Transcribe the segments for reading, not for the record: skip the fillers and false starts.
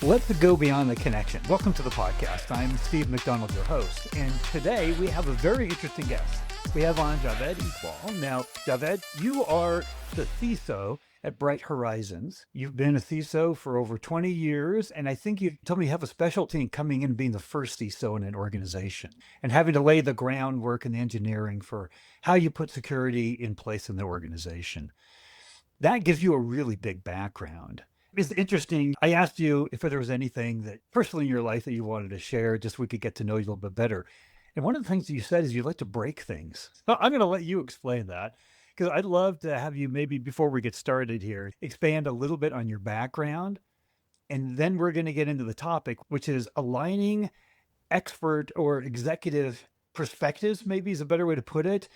Let's go beyond the connection. Welcome to the podcast. I'm Steve McDonald, your host, and today we have a very interesting guest. We have on Javed Ikbal. Now, Javed, you are the CISO at Bright Horizons. You've been a CISO for over 20 years, and I think you told me you have a specialty in coming in and being the first CISO in an organization and having to lay the groundwork and the engineering for how you put security in place in the organization. That gives you a really big background. It's interesting. I asked you if there was anything that personally in your life that you wanted to share, just so we could get to know you a little bit better. And one of the things that you said is you like to break things. So I'm going to let you explain that because I'd love to have you maybe before we get started here, expand a little bit on your background. And then we're going to get into the topic, which is aligning expert or executive perspectives, maybe is a better way to put it,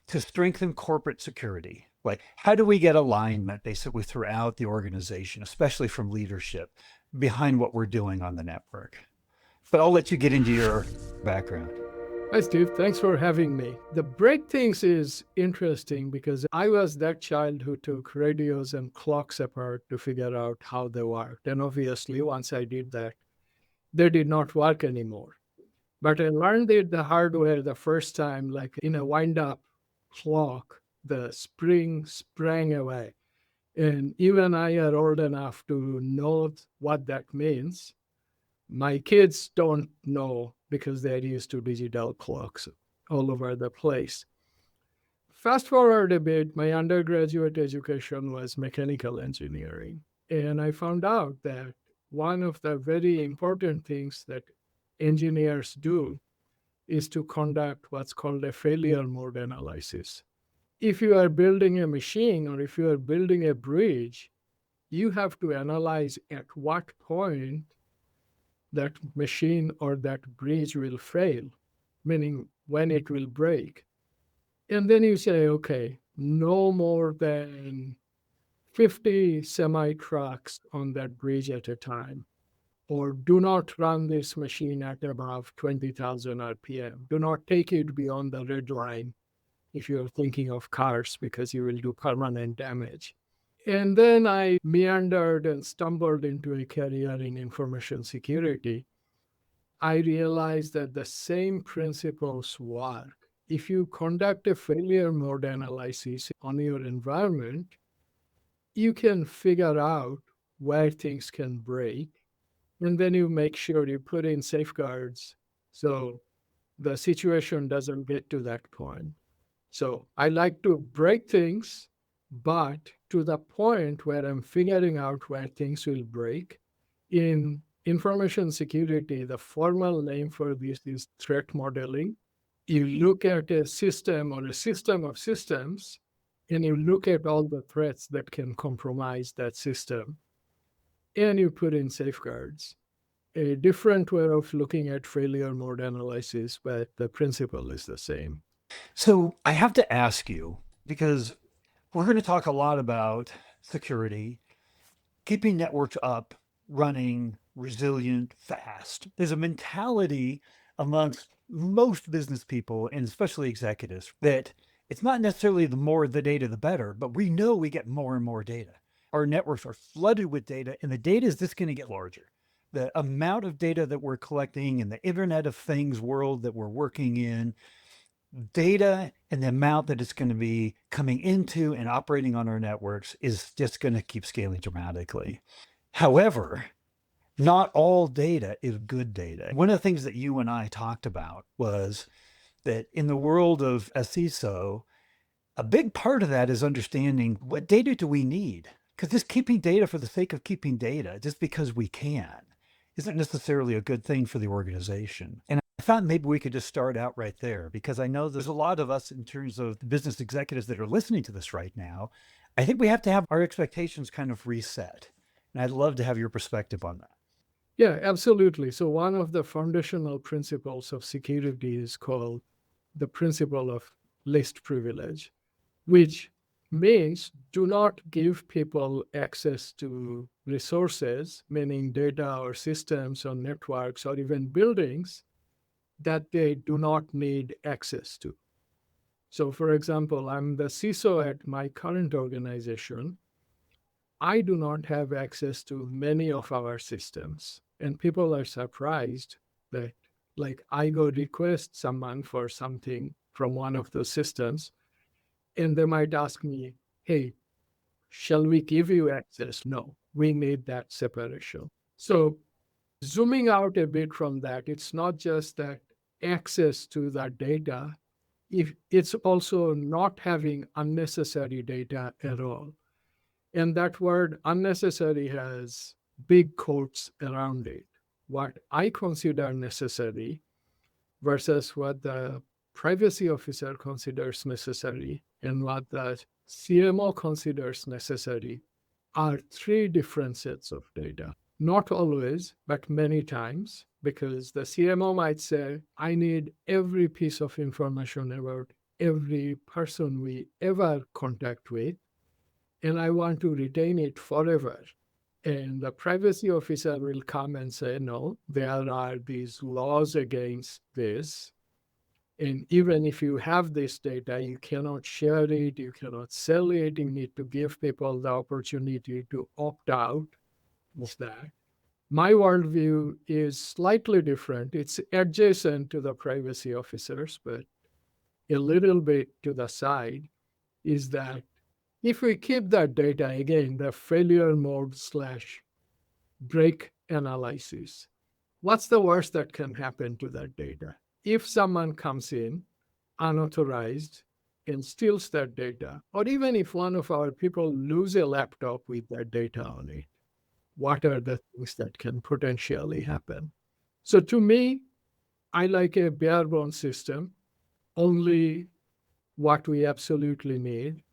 to strengthen corporate security. Like, how do we get alignment basically throughout the organization, especially from leadership, behind what we're doing on the network? But I'll let you get into your background. Hi, Steve. Thanks for having me. The break things is interesting because I was that child who took radios and clocks apart to figure out how they worked. And obviously, once I did that, they did not work anymore. But I learned it the hard way the first time, like in a wind-up clock, the spring sprang away. And even I are old enough to know what that means. My kids don't know because they're used to digital clocks all over the place. Fast forward a bit, my undergraduate education was mechanical engineering. And I found out that one of the very important things that engineers do is to conduct what's called a failure mode analysis. If you are building a machine or if you are building a bridge, you have to analyze at what point that machine or that bridge will fail, meaning when it will break. And then you say, okay, no more than 50 semi-trucks on that bridge at a time, or do not run this machine at above 20,000 RPM. Do not take it beyond the red line if you're thinking of cars, because you will do permanent damage. And then I meandered and stumbled into a career in information security. I realized that the same principles work. If you conduct a failure mode analysis on your environment, you can figure out where things can break, and then you make sure you put in safeguards so the situation doesn't get to that point. So I like to break things, but to the point where I'm figuring out where things will break. In information security, the formal name for this is threat modeling. You look at a system or a system of systems, and you look at all the threats that can compromise that system, and you put in safeguards. A different way of looking at failure mode analysis, but the principle is the same. So I have to ask you, because we're going to talk a lot about security, keeping networks up, running, resilient, fast. There's a mentality amongst most business people, and especially executives, that it's not necessarily the more the data, the better, but we know we get more and more data. Our networks are flooded with data, and the data is just going to get larger. The amount of data that we're collecting in the Internet of Things world that we're working in, data and the amount that it's going to be coming into and operating on our networks is just going to keep scaling dramatically. However, not all data is good data. One of the things that you and I talked about was that in the world of a CISO, a big part of that is understanding what data do we need? Because just keeping data for the sake of keeping data, just because we can, isn't necessarily a good thing for the organization. And I thought maybe we could just start out right there, because I know there's a lot of us in terms of the business executives that are listening to this right now. I think we have to have our expectations kind of reset. And I'd love to have your perspective on that. Yeah, absolutely. So one of the foundational principles of security is called the principle of least privilege, which means do not give people access to resources, meaning data or systems or networks or even buildings that they do not need access to. So for example, I'm the CISO at my current organization. I do not have access to many of our systems. And people are surprised that, like, I go request someone for something from one of those systems, and they might ask me, hey, shall we give you access? No, we need that separation. So, zooming out a bit from that, it's not just that access to that data, if it's also not having unnecessary data at all. And that word unnecessary has big quotes around it. What I consider necessary versus what the privacy officer considers necessary and what the CMO considers necessary are three different sets of data. Not always, but many times, because the CMO might say, I need every piece of information about every person we ever contact with, and I want to retain it forever. And the privacy officer will come and say, no, there are these laws against this. And even if you have this data, you cannot share it, you cannot sell it, you need to give people the opportunity to opt out of that. My worldview is slightly different. It's adjacent to the privacy officers, but a little bit to the side, is that if we keep that data, again, the failure mode slash break analysis, what's the worst that can happen to that data? If someone comes in unauthorized and steals that data, or even if one of our people lose a laptop with that data on it, what are the things that can potentially happen? So to me, I like a bare bones system, only what we absolutely need,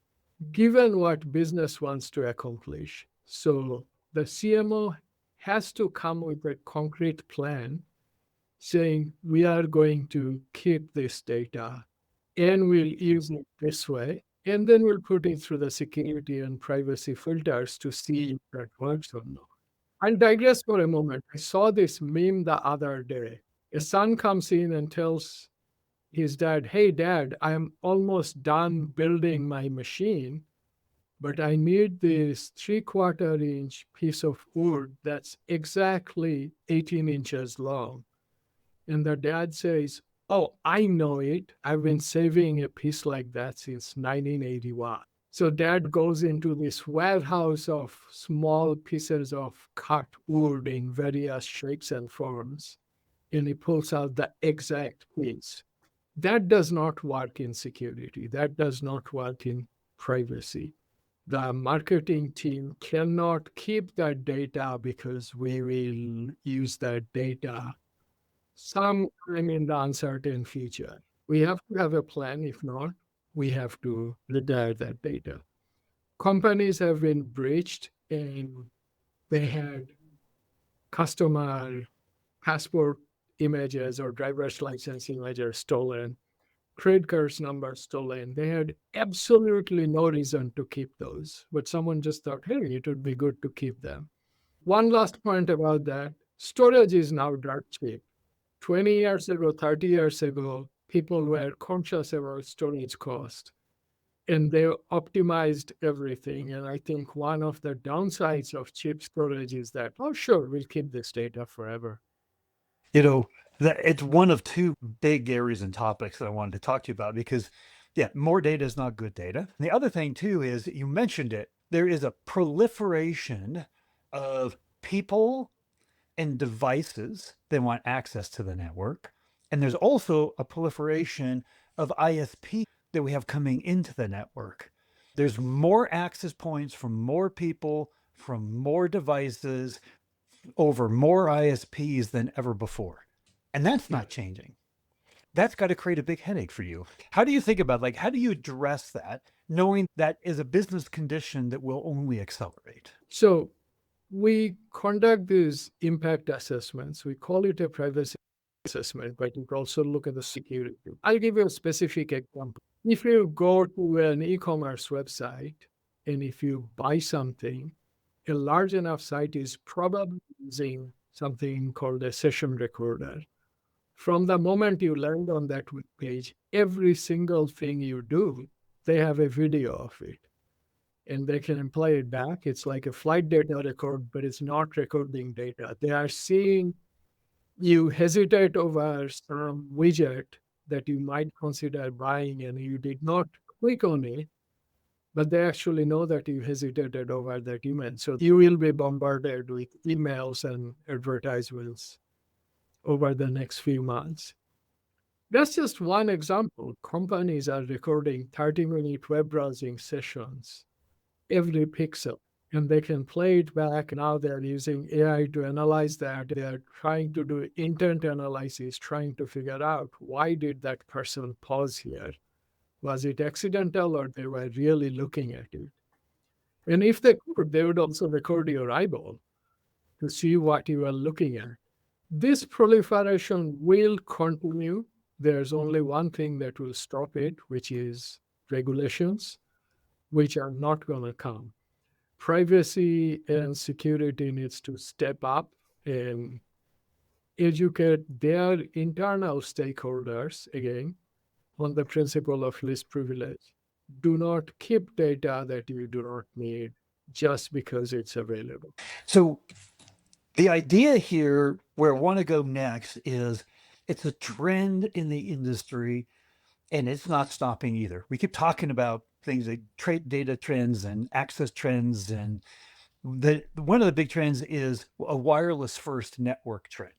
given what business wants to accomplish. So the CMO has to come with a concrete plan saying, we are going to keep this data and we'll use it this way. And then we'll put it through the security and privacy filters to see if that works or not. I'll digress for a moment. I saw this meme the other day. A son comes in and tells his dad, hey, dad, I'm almost done building my machine, but I need this 3/4 inch piece of wood that's exactly 18 inches long. And the dad says, oh, I know it. I've been saving a piece like that since 1981. So dad goes into this warehouse of small pieces of cut wood in various shapes and forms, and he pulls out the exact piece. That does not work in security. That does not work in privacy. The marketing team cannot keep that data because we will use that data sometime in the uncertain future. We have to have a plan. If not, we have to retire that data. Companies have been breached and they had customer passport images or driver's license images stolen, credit cards numbers stolen. They had absolutely no reason to keep those, but someone just thought, hey, it would be good to keep them. One last point about that, storage is now dirt cheap. 20 years ago, 30 years ago, people were conscious about storage cost and they optimized everything. And I think one of the downsides of cheap storage is that, oh, sure, we'll keep this data forever. You know, that it's one of two big areas and topics that I wanted to talk to you about because, yeah, more data is not good data. And the other thing, too, is you mentioned it. There is a proliferation of people and devices that want access to the network. And there's also a proliferation of ISP that we have coming into the network. There's more access points from more people, from more devices, over more ISPs than ever before. And that's Yeah. not changing. That's got to create a big headache for you. How do you think about, like, how do you address that, knowing that is a business condition that will only accelerate? So we conduct these impact assessments. We call it a privacy assessment, but you can also look at the security. I'll give you a specific example. If you go to an e-commerce website and if you buy something, a large enough site is probably using something called a session recorder. From the moment you land on that web page, every single thing you do, they have a video of it. and they can play it back. It's like a flight data record, but it's not recording data. They are seeing you hesitate over some widget that you might consider buying and you did not click on it, but they actually know that you hesitated over that email. So you will be bombarded with emails and advertisements over the next few months. That's just one example. Companies are recording 30-minute web browsing sessions every pixel, and they can play it back. Now they're using AI to analyze that. They're trying to do intent analysis, trying to figure out why did that person pause here? Was it accidental or they were really looking at it? And if they could, they would also record your eyeball to see what you are looking at. This proliferation will continue. There's only one thing that will stop it, which is regulations, which are not going to come. Privacy and security needs to step up and educate their internal stakeholders again on the principle of least privilege. Do not keep data that you do not need just because it's available. So the idea here, where I want to go next, is it's a trend in the industry and it's not stopping either. We keep talking about things like trade data trends and access trends, and one of the big trends is a wireless first network trend.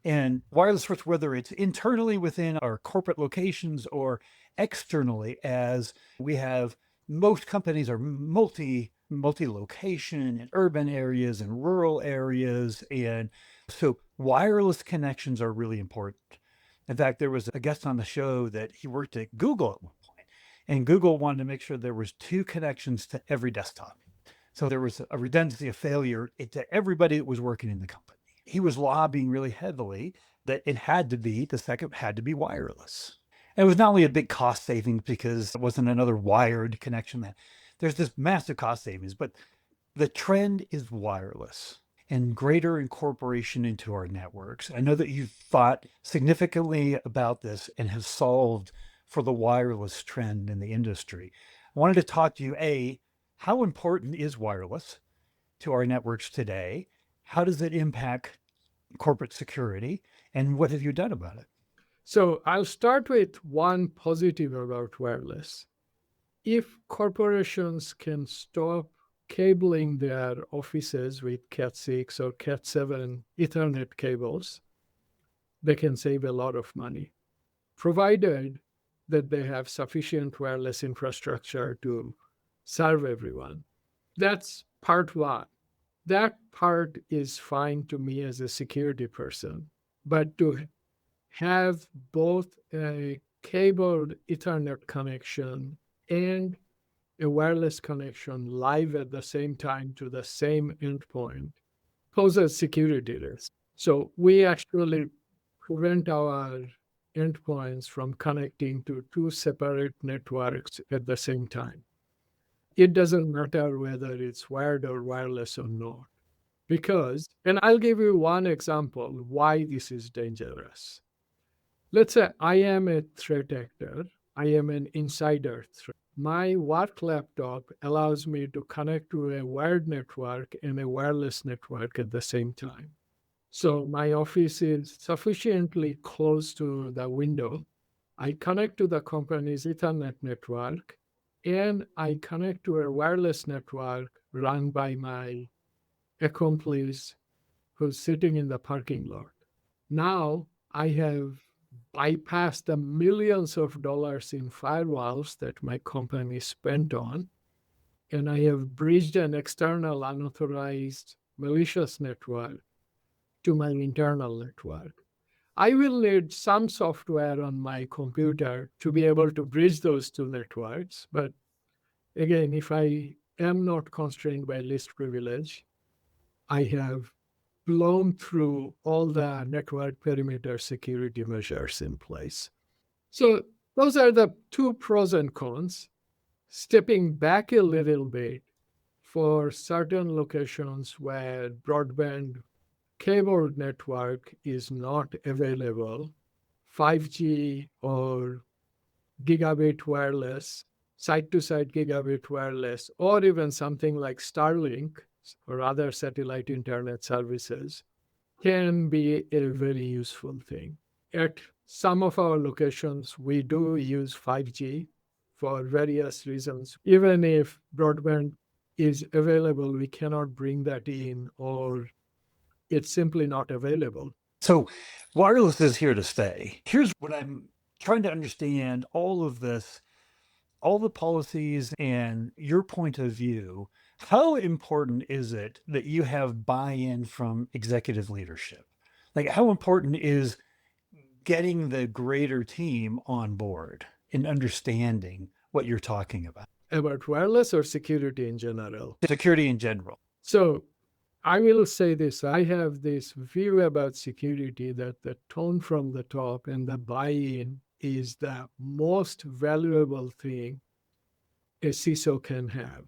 And wireless first, whether it's internally within our corporate locations or externally, as we have most companies are multi-location in urban areas and rural areas, and so wireless connections are really important. In fact, there was a guest on the show that he worked at Google at one point, and Google wanted to make sure there was 2 connections to every desktop. So there was a redundancy of failure to everybody that was working in the company. He was lobbying really heavily that the second had to be wireless. And it was not only a big cost savings because it wasn't another wired connection. There's this massive cost savings, but the trend is wireless and greater incorporation into our networks. I know that you've thought significantly about this and have solved for the wireless trend in the industry. I wanted to talk to you, how important is wireless to our networks today? How does it impact corporate security? And what have you done about it? So I'll start with one positive about wireless. If corporations can stop cabling their offices with Cat 6 or Cat 7 Ethernet cables, they can save a lot of money, provided that they have sufficient wireless infrastructure to serve everyone. That's part one. That part is fine to me as a security person. But to have both a cabled Ethernet connection and a wireless connection live at the same time to the same endpoint poses security risk. So we actually prevent our endpoints from connecting to 2 separate networks at the same time. It doesn't matter whether it's wired or wireless or not. Because, and I'll give you one example why this is dangerous. Let's say I am a threat actor. I am an insider threat. My work laptop allows me to connect to a wired network and a wireless network at the same time. So my office is sufficiently close to the window. I connect to the company's Ethernet network, and I connect to a wireless network run by my accomplice who's sitting in the parking lot. Now I have bypassed the millions of dollars in firewalls that my company spent on, and I have breached an external unauthorized malicious network to my internal network. I will need some software on my computer to be able to bridge those 2 networks. But again, if I am not constrained by least privilege, I have blown through all the network perimeter security measures in place. So those are the 2 pros and cons. Stepping back a little bit, for certain locations where broadband cable network is not available, 5G or gigabit wireless site-to-site gigabit wireless, or even something like Starlink or other satellite internet services can be a very useful thing. At some of our locations, we do use 5G for various reasons. Even if broadband is available, we cannot bring that in, or it's simply not available. So wireless is here to stay. Here's what I'm trying to understand all of this, all the policies and your point of view. How important is it that you have buy-in from executive leadership? Like, how important is getting the greater team on board and understanding what you're talking about? About wireless or security in general. Security in general. So I will say this, I have this view about security that the tone from the top and the buy-in is the most valuable thing a CISO can have.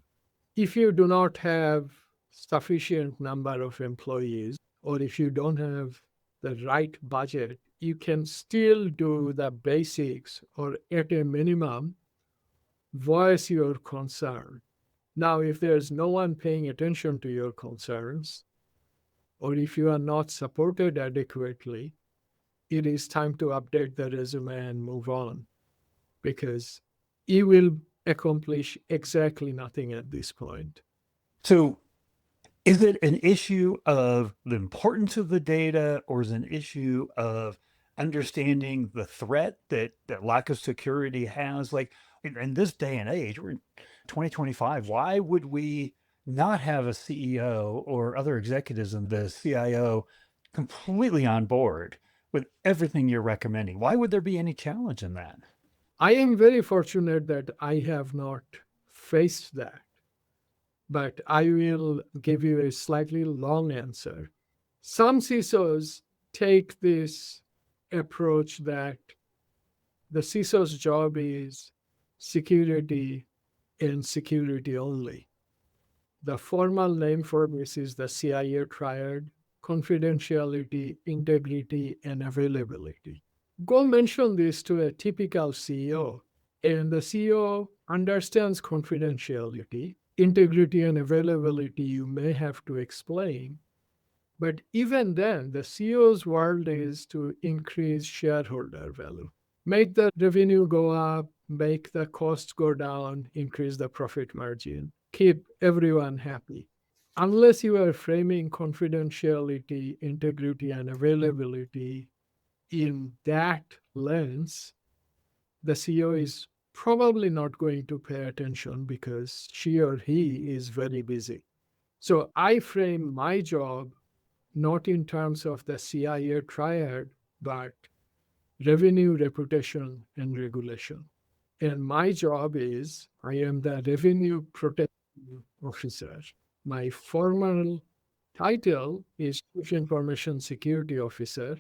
If you do not have sufficient number of employees, or if you don't have the right budget, you can still do the basics, or at a minimum, voice your concern. Now, if there's no one paying attention to your concerns, or if you are not supported adequately, it is time to update the resume and move on, because you will accomplish exactly nothing at this point. So is it an issue of the importance of the data, or is it an issue of understanding the threat that lack of security has? Like in this day and age, we're in 2025. Why would we not have a CEO or other executives in the CIO completely on board with everything you're recommending? Why would there be any challenge in that? I am very fortunate that I have not faced that, but I will give you a slightly long answer. Some CISOs take this approach that the CISO's job is security and security only. The formal name for this is the CIA triad: confidentiality, integrity, and availability. Go mention this to a typical CEO, and the CEO understands confidentiality, integrity, and availability. You may have to explain. But even then, the CEO's world is to increase shareholder value, make the revenue go up, make the costs go down, increase the profit margin, keep everyone happy. Unless you are framing confidentiality, integrity, and availability in that lens, the CEO is probably not going to pay attention because she or he is very busy. So I frame my job not in terms of the CIA triad, but revenue, reputation, and regulation. And my job is I am the revenue protection officer. My formal title is Chief Information Security Officer,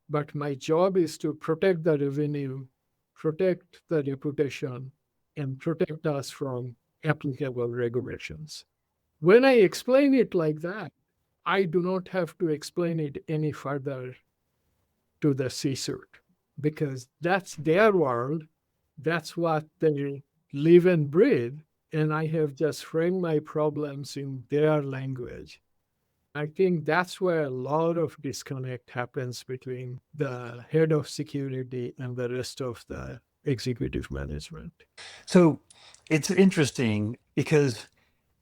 but my job is to protect the revenue, protect the reputation, and protect us from applicable regulations. When I explain it like that, I do not have to explain it any further to the C-suite because that's their world. That's what they live and breathe. And I have just framed my problems in their language. I think that's where a lot of disconnect happens between the head of security and the rest of the executive management. So it's interesting because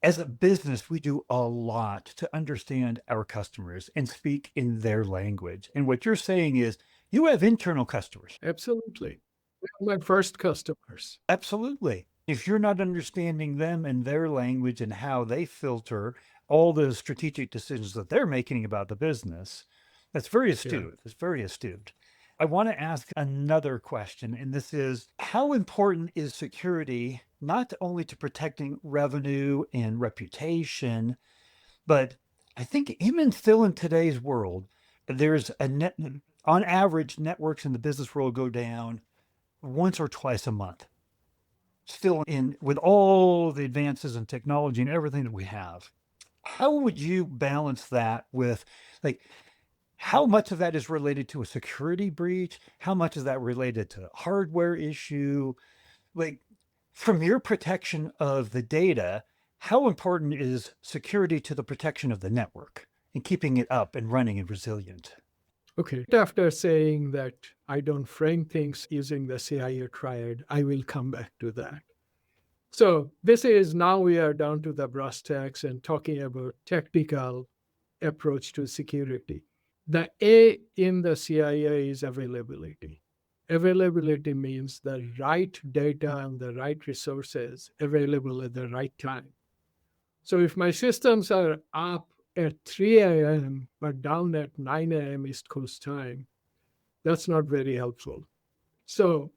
as a business, we do a lot to understand our customers and speak in their language. And what you're saying is you have internal customers. Absolutely. They're my first customers. Absolutely. If you're not understanding them and their language and how they filter all the strategic decisions that they're making about the business, that's very Yeah. astute. That's very astute. I want to ask another question, and this is how important is security not only to protecting revenue and reputation, but I think even still in today's world, there's a net, on average, networks in the business world go down once or twice a month. Still in with all the advances in technology and everything that we have. How would you balance that with like how much of that is related to a security breach? How much is that related to a hardware issue? Like From your protection of the data, how important is security to the protection of the network and keeping it up and running and resilient? Okay. After saying that I don't frame things using the CIA triad, I will come back to that. So this is now we are down to the brass tacks and talking about technical approach to security. The A in the CIA is availability. Availability means the right data and the right resources available at the right time. So if my systems are up at 3 a.m. but down at 9 a.m. East Coast time, that's not very helpful. So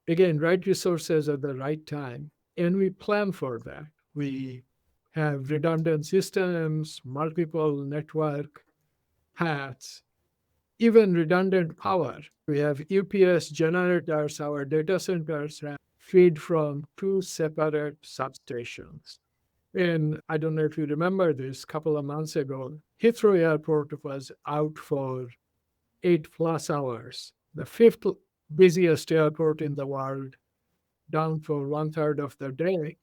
again, right resources at the right time, and we plan for that. We have redundant systems, multiple network paths, even redundant power. We have UPS generators, our data centers feed from two separate substations. And I don't know if you remember this, a couple of months ago, Heathrow Airport was out for 8+ hours. The fifth busiest airport in the world, down for one third of the day,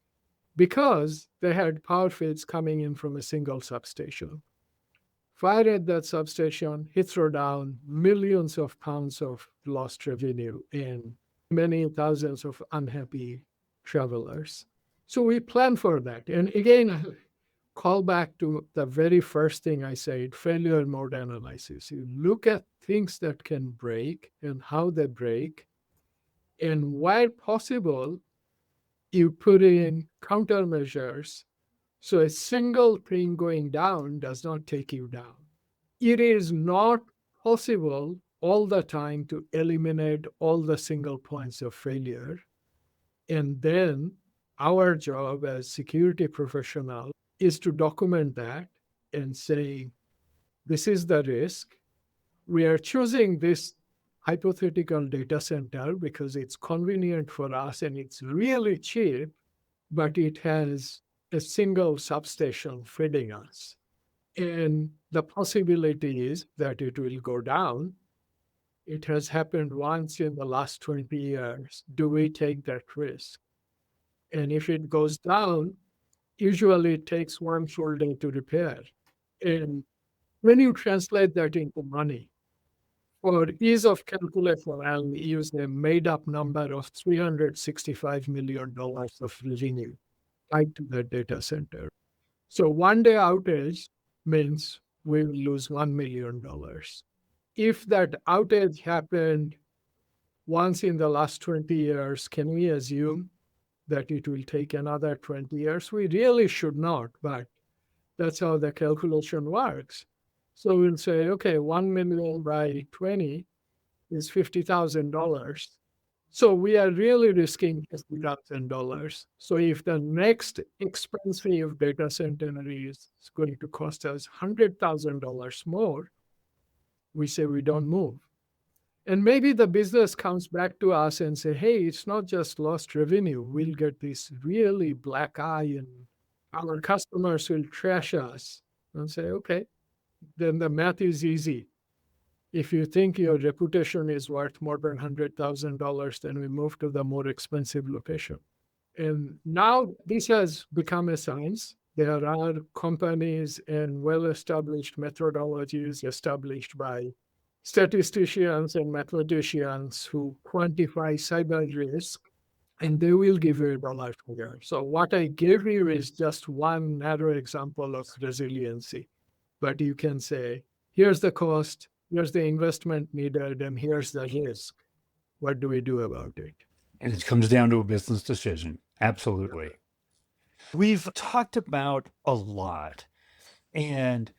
because they had power feeds coming in from a single substation. Fire at that substation, Heathrow down, millions of pounds of lost revenue and many thousands of unhappy travelers. So we plan for that. And again, call back to the very first thing I said, failure mode analysis. You look at things that can break and how they break, and where possible, you put in countermeasures so a single thing going down does not take you down. It is not possible all the time to eliminate all the single points of failure. And then our job as security professional is to document that and say, this is the risk. We are choosing this hypothetical data center because it's convenient for us and it's really cheap, but it has a single substation feeding us. And the possibility is that it will go down. It has happened once in the last 20 years. Do we take that risk? And if it goes down, usually it takes one full day to repair. And when you translate that into money, for ease of calculation, I'll use a made up number of $365 million of revenue tied to the data center. So 1 day outage means we will lose $1 million. If that outage happened once in the last 20 years, can we assume that it will take another 20 years? We really should not, but that's how the calculation works. So we'll say, okay, 1 million by 20 is $50,000. So we are really risking $50,000. So if the next expensive data center is going to cost us $100,000 more, we say we don't move. And maybe the business comes back to us and say, hey, it's not just lost revenue. We'll get this really black eye and our customers will trash us. And say, okay, then the math is easy. If you think your reputation is worth more than $100,000, then we move to the more expensive location. And now this has become a science. There are companies and well-established methodologies established by statisticians and mathematicians who quantify cyber risk, and they will give you a dollar figure. So what I gave you is just one narrow example of resiliency. But you can say, here's the cost, here's the investment needed, and here's the risk. What do we do about it? And it comes down to a business decision. Absolutely. We've talked about a lot, and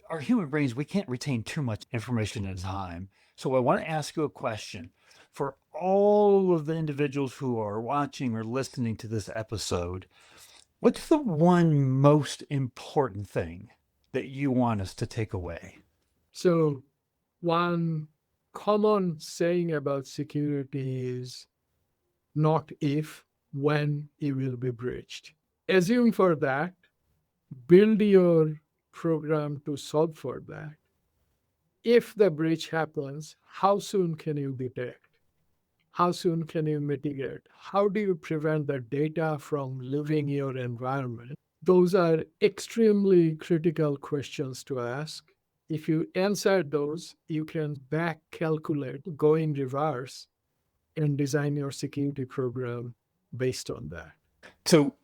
our human brains, we can't retain too much information at a time. So I want to ask you a question. For all of the individuals who are watching or listening to this episode, what's the one most important thing that you want us to take away? So one common saying about security is not if, when it will be breached. Assume for that, build your program to solve for that. If the breach happens, how soon can you detect? How soon can you mitigate? How do you prevent the data from leaving your environment? Those are extremely critical questions to ask. If you answer those, you can back calculate, go in reverse, and design your security program based on that. So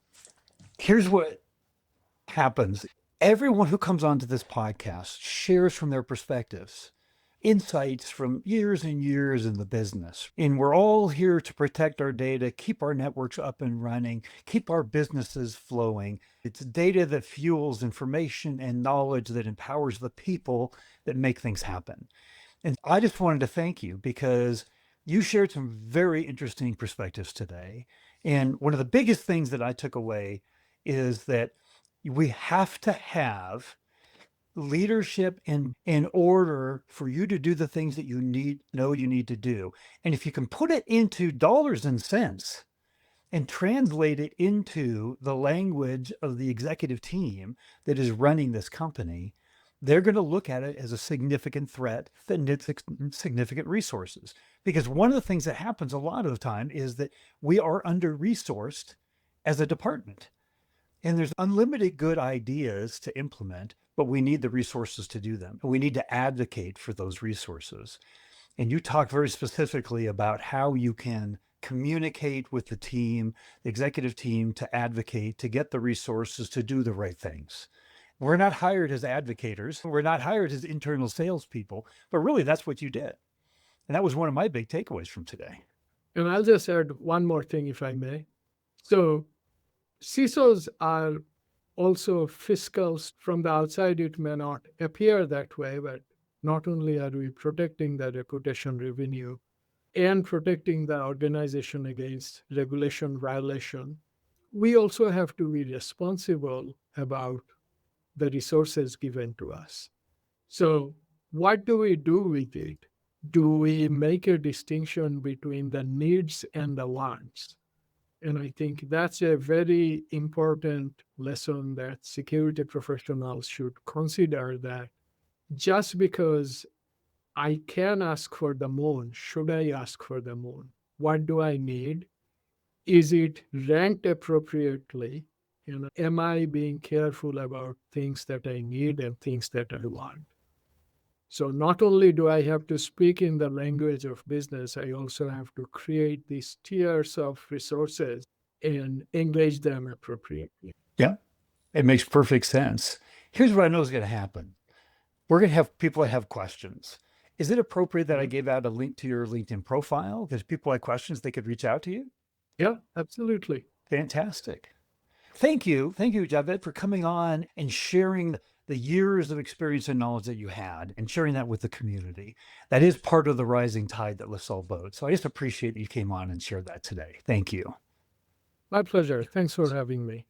here's what happens. Everyone who comes onto this podcast shares from their perspectives, insights from years and years in the business. And we're all here to protect our data, keep our networks up and running, keep our businesses flowing. It's data that fuels information and knowledge that empowers the people that make things happen. And I just wanted to thank you because you shared some very interesting perspectives today. And one of the biggest things that I took away is that we have to have leadership in order for you to do the things that you need to do. And if you can put it into dollars and cents and translate it into the language of the executive team that is running this company, they're going to look at it as a significant threat that needs significant resources. Because one of the things that happens a lot of the time is that we are under-resourced as a department. And there's unlimited good ideas to implement, but we need the resources to do them. And we need to advocate for those resources. And you talk very specifically about how you can communicate with the team, the executive team, to advocate, to get the resources to do the right things. We're not hired as advocators. We're not hired as internal salespeople, but really that's what you did. And that was one of my big takeaways from today. And I'll just add one more thing, if I may. So CISOs are also fiscals. From the outside, it may not appear that way, but not only are we protecting the reputation revenue and protecting the organization against regulation violation, we also have to be responsible about the resources given to us. So what do we do with it? Do we make a distinction between the needs and the wants? And I think that's a very important lesson that security professionals should consider, that just because I can ask for the moon, should I ask for the moon? What do I need? Is it ranked appropriately? Am I being careful about things that I need and things that I want? So not only do I have to speak in the language of business, I also have to create these tiers of resources and engage them appropriately. Yeah, it makes perfect sense. Here's what I know is going to happen. We're going to have people that have questions. Is it appropriate that I gave out a link to your LinkedIn profile? Because people have questions, they could reach out to you? Yeah, absolutely. Fantastic. Thank you. Thank you, Javed, for coming on and sharing the years of experience and knowledge that you had and sharing that with the community. That is part of the rising tide that lifts all boats. So I just appreciate that you came on and shared that today. Thank you. My pleasure. Thanks for having me.